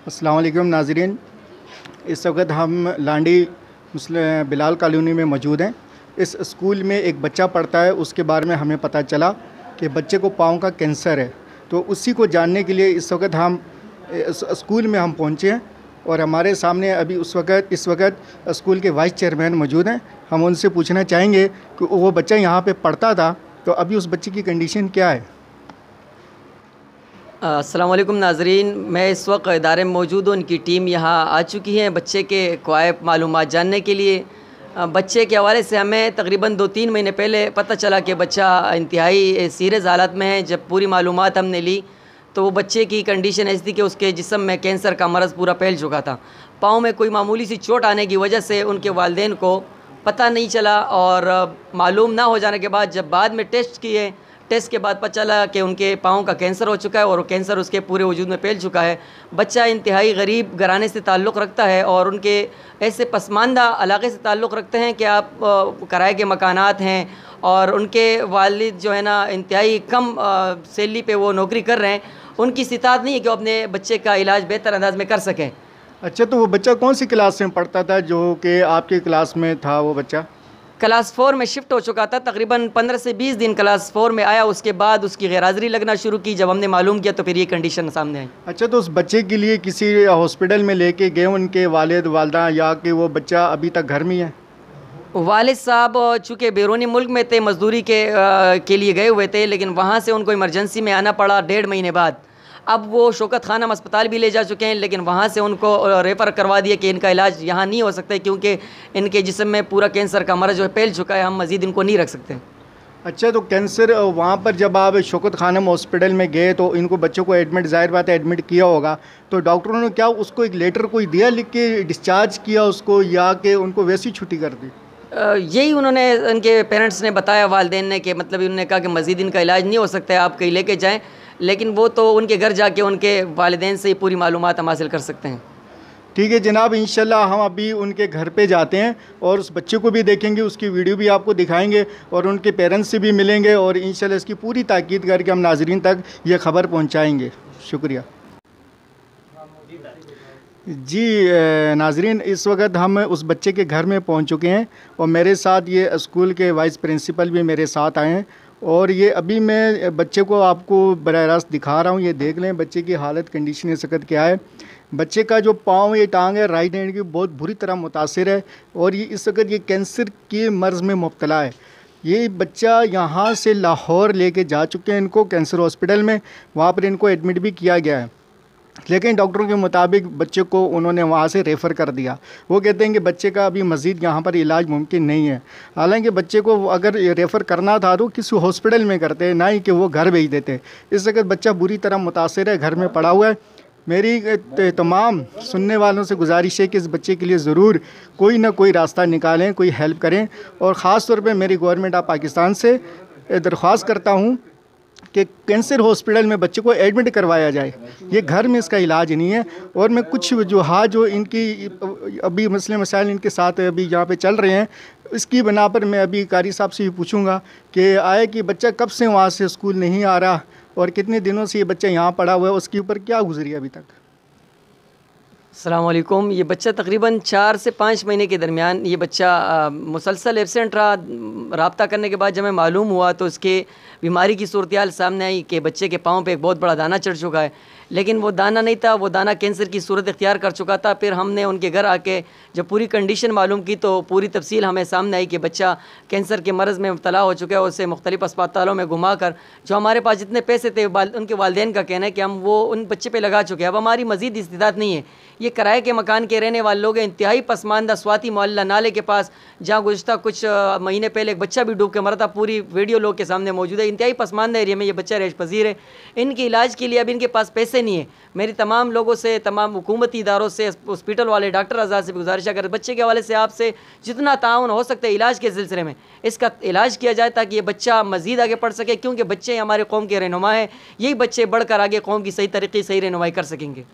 अस्सलाम वालेकुम नाज़रीन। इस वक्त हम लांडी मुस्लिम बिलाल कॉलोनी में मौजूद हैं। इस स्कूल में एक बच्चा पढ़ता है, उसके बारे में हमें पता चला कि बच्चे को पाँव का कैंसर है। तो उसी को जानने के लिए इस वक्त हम स्कूल में हम पहुँचे हैं और हमारे सामने अभी इस वक्त स्कूल के वाइस चेयरमैन मौजूद हैं। हम उनसे पूछना चाहेंगे कि वो बच्चा यहाँ पे पढ़ता था, तो अभी उस बच्चे की कंडीशन क्या है। अस्सलाम वालेकुम नाज़रीन, मैं इस वक्त इदारे में मौजूद हूँ। उनकी टीम यहाँ आ चुकी है बच्चे के क़वायद मालूमात जानने के लिए। बच्चे के हवाले से हमें तकरीबन 2-3 महीने पहले पता चला कि बच्चा इंतहाई सीरियस हालत में है। जब पूरी मालूमात हमने ली तो वो बच्चे की कंडीशन ऐसी थी कि उसके जिस्म में कैंसर का मरज़ पूरा फैल चुका था। पाँव में कोई मामूली सी चोट आने की वजह से उनके वालिदैन को पता नहीं चला और मालूम ना हो जाने के बाद जब बाद में टेस्ट के बाद पता चला कि उनके पाँव का कैंसर हो चुका है और कैंसर उसके पूरे वजूद में फैल चुका है। बच्चा इंतहाई गरीब घराने से ताल्लुक़ रखता है और उनके ऐसे पसमानदा इलाके से ताल्लुक़ रखते हैं कि आप किराए के मकानात हैं और उनके वालिद जो है ना इंतहाई कम सैलरी पे वो नौकरी कर रहे हैं। उनकी इस्तात नहीं है कि वो अपने बच्चे का इलाज बेहतर अंदाज में कर सकें। अच्छा, तो वो बच्चा कौन सी क्लास में पढ़ता था जो कि आपके क्लास में था? वो बच्चा क्लास 4 में शिफ्ट हो चुका था। तकरीबन 15 से 20 दिन क्लास 4 में आया, उसके बाद उसकी गैरहाज़िरी लगना शुरू की। जब हमने मालूम किया तो फिर ये कंडीशन सामने आई। अच्छा, तो उस बच्चे के लिए किसी हॉस्पिटल में लेके गए उनके वालिद वालदा, या कि वो बच्चा अभी तक घर में ही है? वालिद साहब चूँकि बैरूनी मुल्क में थे, मजदूरी के लिए गए हुए थे, लेकिन वहाँ से उनको इमरजेंसी में आना पड़ा 1.5 महीने बाद। अब वो शौकत खानम अस्पताल भी ले जा चुके हैं, लेकिन वहाँ से उनको रेफ़र करवा दिया कि इनका इलाज यहाँ नहीं हो सकता क्योंकि इनके जिस्म में पूरा कैंसर का मरज़ जो है फैल चुका है, हम मज़ीद इनको नहीं रख सकते। अच्छा, तो कैंसर वहाँ पर जब आप शौकत खानम हॉस्पिटल में गए तो इनको बच्चों को एडमिट, जाहिर बात है एडमिट किया होगा, तो डॉक्टरों ने क्या उसको एक लेटर कोई दिया लिख के, डिस्चार्ज किया उसको, या कि उनको वैसी छुट्टी कर दी? यही उन्होंने उनके पेरेंट्स ने बताया, वालिदैन ने, कि मतलब उन्होंने कहा कि मज़ीद इनका इलाज नहीं हो सकता है, आप कहीं लेके जाएँ। लेकिन वो तो उनके घर जाके उनके वालिदैन से ही पूरी मालूमात हम हासिल कर सकते हैं। ठीक है जनाब, इंशाल्लाह हम अभी उनके घर पे जाते हैं और उस बच्चे को भी देखेंगे, उसकी वीडियो भी आपको दिखाएंगे और उनके पेरेंट्स से भी मिलेंगे और इंशाल्लाह इसकी पूरी ताकीद करके हम नाज़रीन तक ये ख़बर पहुंचाएंगे। शुक्रिया जी। नाज़रीन, इस वक्त हम उस बच्चे के घर में पहुंच चुके हैं और मेरे साथ ये स्कूल के वाइस प्रिंसिपल भी मेरे साथ आए हैं और ये अभी मैं बच्चे को आपको बराह रास्त दिखा रहा हूँ। ये देख लें बच्चे की हालत, कंडीशन इस वक्त क्या है। बच्चे का जो पाँव, ये टांग है राइट हैंड की, बहुत बुरी तरह मुतासिर है और ये इस वक्त ये कैंसर के मर्ज़ में मुब्तला है। ये बच्चा यहाँ से लाहौर लेके जा चुके हैं इनको कैंसर हॉस्पिटल में, वहाँ पर इनको एडमिट भी किया गया है, लेकिन डॉक्टरों के मुताबिक बच्चे को उन्होंने वहाँ से रेफ़र कर दिया। वो कहते हैं कि बच्चे का अभी मज़ीद यहाँ पर इलाज मुमकिन नहीं है। हालांकि बच्चे को अगर रेफ़र करना था तो किसी हॉस्पिटल में करते, ना ही कि वो घर भेज देते। इस वक्त बच्चा बुरी तरह मुतासिर है, घर में पड़ा हुआ है। मेरी तमाम सुनने वालों से गुजारिश है कि इस बच्चे के लिए ज़रूर कोई ना कोई रास्ता निकालें, कोई हेल्प करें और ख़ास तौर पर मेरी गवर्नमेंट ऑफ पाकिस्तान से दरख्वास्त करता हूँ कि कैंसर हॉस्पिटल में बच्चे को एडमिट करवाया जाए। ये घर में इसका इलाज नहीं है। और मैं कुछ वजूहात जो इनकी अभी मसले मसाइल इनके साथ अभी यहाँ पे चल रहे हैं, इसकी बना पर मैं अभी कारी साहब से भी पूछूंगा कि आए कि बच्चा कब से वहाँ से स्कूल नहीं आ रहा और कितने दिनों से ये बच्चा यहाँ पड़ा हुआ है, उसके ऊपर क्या गुजरी अभी तक। अस्सलाम वालेकुम। ये बच्चा तकरीबन 4 से 5 महीने के दरमियान ये बच्चा मुसलसल एब्सेंट रहा। रब्ता करने के बाद जब हमें मालूम हुआ तो उसके बीमारी की सूरत सामने आई कि बच्चे के पाँव पे एक बहुत बड़ा दाना चढ़ चुका है, लेकिन वो दाना नहीं था, वो दाना कैंसर की सूरत इख्तियार कर चुका था। फिर हमने उनके घर आके जब पूरी कंडीशन मालूम की तो पूरी तफसील हमें सामने आई कि बच्चा कैंसर के मरज़ में मुब्तला हो चुका है। उसे मुख्तलिफ़ अस्पतालों में घुमा कर जो हमारे पास जितने पैसे थे उनके वालिदैन का कहना है कि हम वो उन बच्चे पे लगा चुके हैं। अब हमारी मज़ीद इस्तिदात नहीं है। ये किराए के मकान के रहने वाले लोग हैं, इंतहाई पसमानदा स्वाति मोहल्ला नाले के पास, जहाँ गुज़श्ता कुछ महीने पहले एक बच्चा भी डूब के मरा था। पूरी वीडियो लोग के सामने मौजूद है। इंतहाई पसमानदा एरिया में ये बच्चा रैश पजीर है। इनके इलाज के लिए अब इनके पास पैसे नहीं है। मेरी तमाम लोगों से, तमाम हुकूमती इदारों से, हॉस्पिटल वाले डॉक्टर आज़ाद से भी गुजारिश है, अगर बच्चे के हवाले से आपसे जितना ताउन हो सकता है इलाज के सिलसिले में इसका इलाज किया जाए ताकि ये बच्चा मज़ीद आगे पढ़ सके, क्योंकि बच्चे हमारे कौम के रहनुमा हैं। यही बच्चे बढ़कर आगे कौम की सही तरीके सही रहनुमाई कर सकेंगे।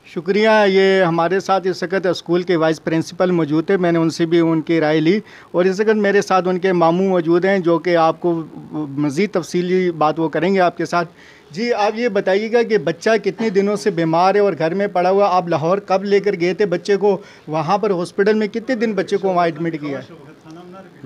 शुक्रिया। ये हमारे साथ इस वक्त स्कूल के वाइस प्रिंसिपल मौजूद थे, मैंने उनसे भी उनकी राय ली और इस वक्त मेरे साथ उनके मामू मौजूद हैं जो कि आपको मज़ीद तफसीली बात वो करेंगे आपके साथ। जी, आप ये बताइएगा कि बच्चा कितने दिनों से बीमार है और घर में पड़ा हुआ, आप लाहौर कब लेकर गए थे बच्चे को, वहाँ पर हॉस्पिटल में कितने दिन बच्चे को वहाँ एडमिट किया है?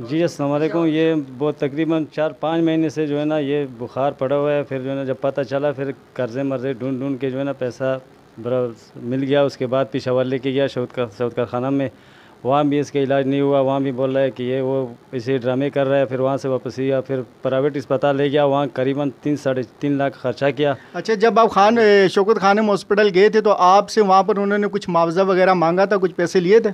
जी अस्सलाम वालेकुम। ये वो तकरीबन 4-5 महीने से जो है ना ये बुखार पड़ा हुआ है। फिर जो है ना जब पता चला फिर कर्जे मर्जे ढूंढ ढूंढ के जो है ना पैसा मिल गया। उसके बाद पेशावर लेके गया सऊद कारखाना में, वहाँ भी इसका इलाज नहीं हुआ। वहाँ भी बोल रहा है कि ये वो इसे ड्रामे कर रहा है। फिर वहाँ से वापस गया, फिर प्राइवेट अस्पताल ले गया, वहाँ करीबन 3-3.5 लाख खर्चा किया। अच्छा, जब आप शौकत खानम हॉस्पिटल गए थे तो आपसे वहाँ पर उन्होंने कुछ मुआवजा वगैरह मांगा था, कुछ पैसे लिए थे?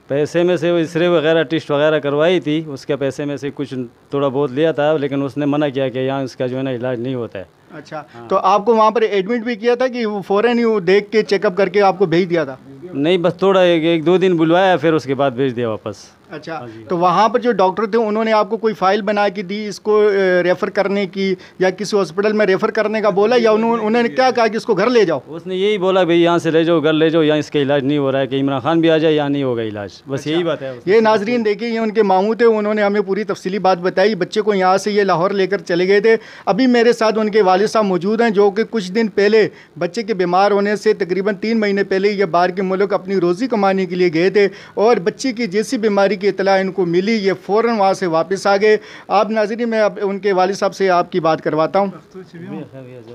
पैसे में से वो एक्सरे वगैरह टेस्ट वगैरह करवाई थी, उसके पैसे में से कुछ थोड़ा बहुत लिया था, लेकिन उसने मना किया कि यहाँ इसका जो है ना इलाज नहीं होता है। अच्छा, तो आपको वहाँ पर एडमिट भी किया था कि वो फ़ौरन ही देख के चेकअप करके आपको भेज दिया था? नहीं, बस थोड़ा 1-2 दिन बुलवाया, फिर उसके बाद भेज दिया वापस। अच्छा, तो वहाँ पर जो डॉक्टर थे उन्होंने आपको कोई फ़ाइल बना के दी इसको रेफ़र करने की, या किसी हॉस्पिटल में रेफ़र करने का बोला, या उन्होंने क्या कहा कि इसको घर ले जाओ? उसने यही बोला भाई यहाँ से ले जाओ, घर ले जाओ, यहाँ इसका इलाज नहीं हो रहा है, कि इमरान खान भी आ जाए, यहाँ नहीं होगा इलाज, बस अच्छा, यही बात है। ये नाजरीन देखिए, ये उनके मामू थे, उन्होंने हमें पूरी तफसीली बात बताई। बच्चे को यहाँ से ये लाहौर लेकर चले गए थे। अभी मेरे साथ उनके वालिद साहब मौजूद हैं जो कि कुछ दिन पहले बच्चे के बीमार होने से तकरीबन 3 महीने पहले ये बाहर के मुल्क अपनी रोज़ी कमाने के लिए गए थे और बच्चे की जैसी बीमारी की इतला इनको मिली, ये फ़ौरन वहाँ से वापस आ गए। आप नाज़रीन, मैं अब उनके वालिद साहब से आपकी बात करवाता हूँ।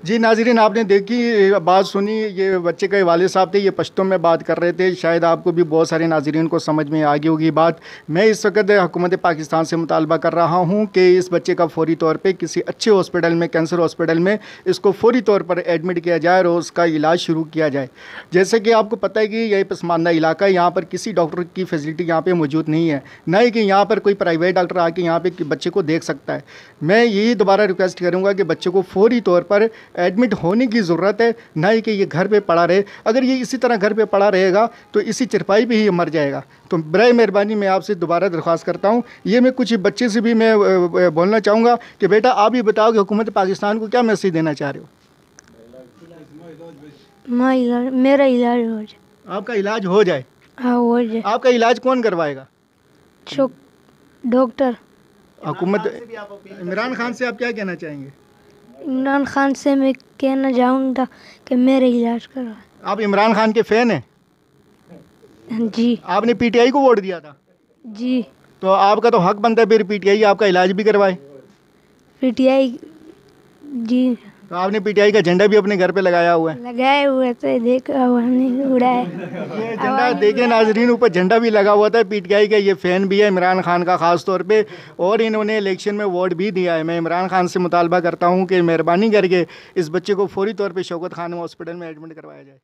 जी नाज़रीन, आपने देखी बात सुनी, ये बच्चे के वालिद साहब थे, ये पश्तो में बात कर रहे थे। शायद आपको भी बहुत सारे नाज़रीन को समझ में आ गई होगी बात। मैं इस वक्त हुकूमत पाकिस्तान से मुतालबा कर रहा हूँ कि इस बच्चे का फ़ौरी तौर पे किसी अच्छे हॉस्पिटल में, कैंसर हॉस्पिटल में इसको फ़ौरी तौर पर एडमिट किया जाए और उसका इलाज शुरू किया जाए। जैसे कि आपको पता है कि यह पसमानदा इलाका है, यहाँ पर किसी डॉक्टर की फैसिलिटी यहाँ पर मौजूद नहीं है, ना ही कि यहाँ पर कोई प्राइवेट डॉक्टर आके यहाँ पर बच्चे को देख सकता है। मैं यही दोबारा रिक्वेस्ट करूँगा कि बच्चे को फ़ौरी तौर पर एडमिट होने की ज़रूरत है, ना ही कि ये घर पे पड़ा रहे। अगर ये इसी तरह घर पे पड़ा रहेगा तो इसी चरपाई पे ही मर जाएगा। तो बराए मेहरबानी मैं आपसे दोबारा दरख्वास्त करता हूँ। ये मैं कुछ बच्चे से भी मैं बोलना चाहूँगा कि बेटा आप ही बताओ कि हुकूमत पाकिस्तान को क्या मैसेज देना चाह रहे हो? मेरा इलाज हो जाए। आपका इलाज हो जाए? हाँ हो जाए। आपका इलाज कौन करवाएगा? डॉक्टर। हुकूमत इमरान खान से आप क्या कहना चाहेंगे? इमरान खान से मैं कहना चाहूँगा कि मेरा इलाज करवाए। आप इमरान खान के फ़ैन हैं? जी। आपने पीटीआई को वोट दिया था? जी। तो आपका तो हक बनता है फिर पीटीआई आपका इलाज भी करवाए। पीटीआई जी। तो आपने पीटीआई का झंडा भी अपने घर पे लगाया हुआ है? लगाए हुए थे, देखा हमने उड़ाया। ये झंडा देखे नाजरीन, ऊपर झंडा भी लगा हुआ था पीटीआई का। ये फ़ैन भी है इमरान खान का ख़ास तौर पे और इन्होंने इलेक्शन में वोट भी दिया है। मैं इमरान खान से मुतालबा करता हूँ कि मेहरबानी करके इस बच्चे को फ़ौरी तौर पे शौकत खानम हॉस्पिटल में एडमिट करवाया जाए।